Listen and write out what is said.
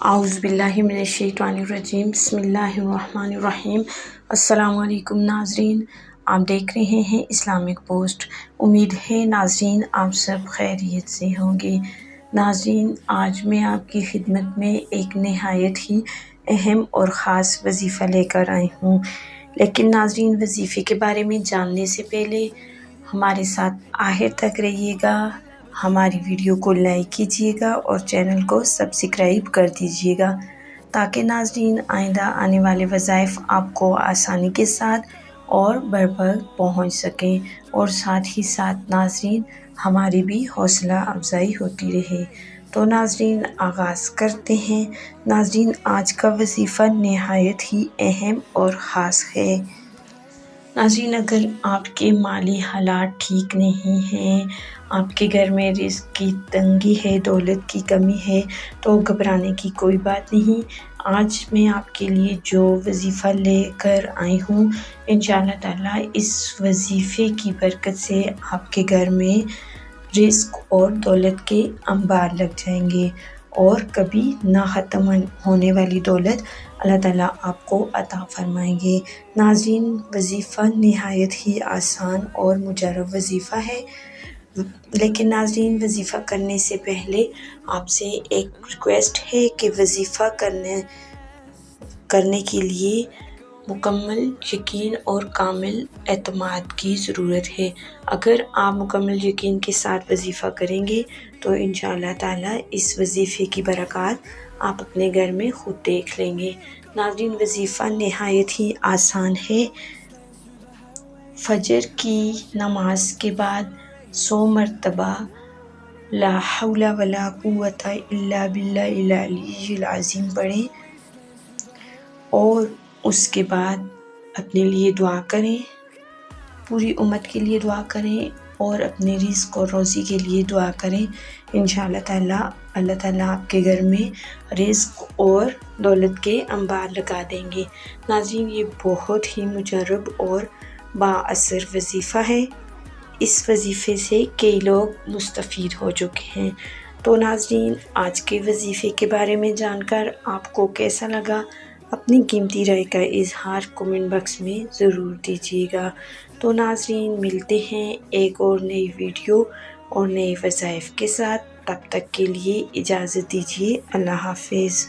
اعوذ باللہ من الشیطان الرجیم، بسم اللہ الرحمن الرحیم۔ السلام علیکم ناظرین، آپ دیکھ رہے ہیں اسلامک پوسٹ۔ امید ہے ناظرین آپ سب خیریت سے ہوں گے۔ ناظرین، آج میں آپ کی خدمت میں ایک نہایت ہی اہم اور خاص وظیفہ لے کر آئی ہوں، لیکن ناظرین وظیفے کے بارے میں جاننے سے پہلے ہمارے ساتھ آخر تک رہیے گا، ہماری ویڈیو کو لائک کیجیے گا اور چینل کو سبسکرائب کر دیجیے گا تاکہ ناظرین آئندہ آنے والے وظائف آپ کو آسانی کے ساتھ اور برپر پہنچ سکیں اور ساتھ ہی ساتھ ناظرین ہماری بھی حوصلہ افزائی ہوتی رہے۔ تو ناظرین آغاز کرتے ہیں۔ ناظرین آج کا وظیفہ نہایت ہی اہم اور خاص ہے۔ ناظرین اگر آپ کے مالی حالات ٹھیک نہیں ہیں، آپ کے گھر میں رزق کی تنگی ہے، دولت کی کمی ہے، تو گھبرانے کی کوئی بات نہیں۔ آج میں آپ کے لیے جو وظیفہ لے کر آئی ہوں، انشاءاللہ تعالیٰ اس وظیفے کی برکت سے آپ کے گھر میں رزق اور دولت کے انبار لگ جائیں گے اور کبھی نہ ختم ہونے والی دولت اللہ تعالیٰ آپ کو عطا فرمائیں گے۔ ناظرین وظیفہ نہایت ہی آسان اور مجرب وظیفہ ہے، لیکن ناظرین وظیفہ کرنے سے پہلے آپ سے ایک ریکویسٹ ہے کہ وظیفہ کرنے کے لیے مکمل یقین اور کامل اعتماد کی ضرورت ہے۔ اگر آپ مکمل یقین کے ساتھ وظیفہ کریں گے تو انشاءاللہ تعالیٰ اس وظیفے کی برکات آپ اپنے گھر میں خود دیکھ لیں گے۔ ناظرین وظیفہ نہایت ہی آسان ہے۔ فجر کی نماز کے بعد 100 مرتبہ لا حول ولا قوت الا باللہ العلی العظیم پڑھیں اور اس کے بعد اپنے لیے دعا کریں، پوری امت کے لیے دعا کریں اور اپنے رزق اور روزی کے لیے دعا کریں۔ انشاءاللہ تعالیٰ اللہ تعالیٰ آپ کے گھر میں رزق اور دولت کے انبار لگا دیں گے۔ ناظرین یہ بہت ہی مجرب اور با اثر وظیفہ ہے۔ اس وظیفے سے کئی لوگ مستفید ہو چکے ہیں۔ تو ناظرین آج کے وظیفے کے بارے میں جان کر آپ کو کیسا لگا؟ اپنی قیمتی رائے کا اظہار کمنٹ باکس میں ضرور دیجیے گا۔ تو ناظرین ملتے ہیں ایک اور نئی ویڈیو اور نئے وظائف کے ساتھ، تب تک کے لیے اجازت دیجیے۔ اللہ حافظ۔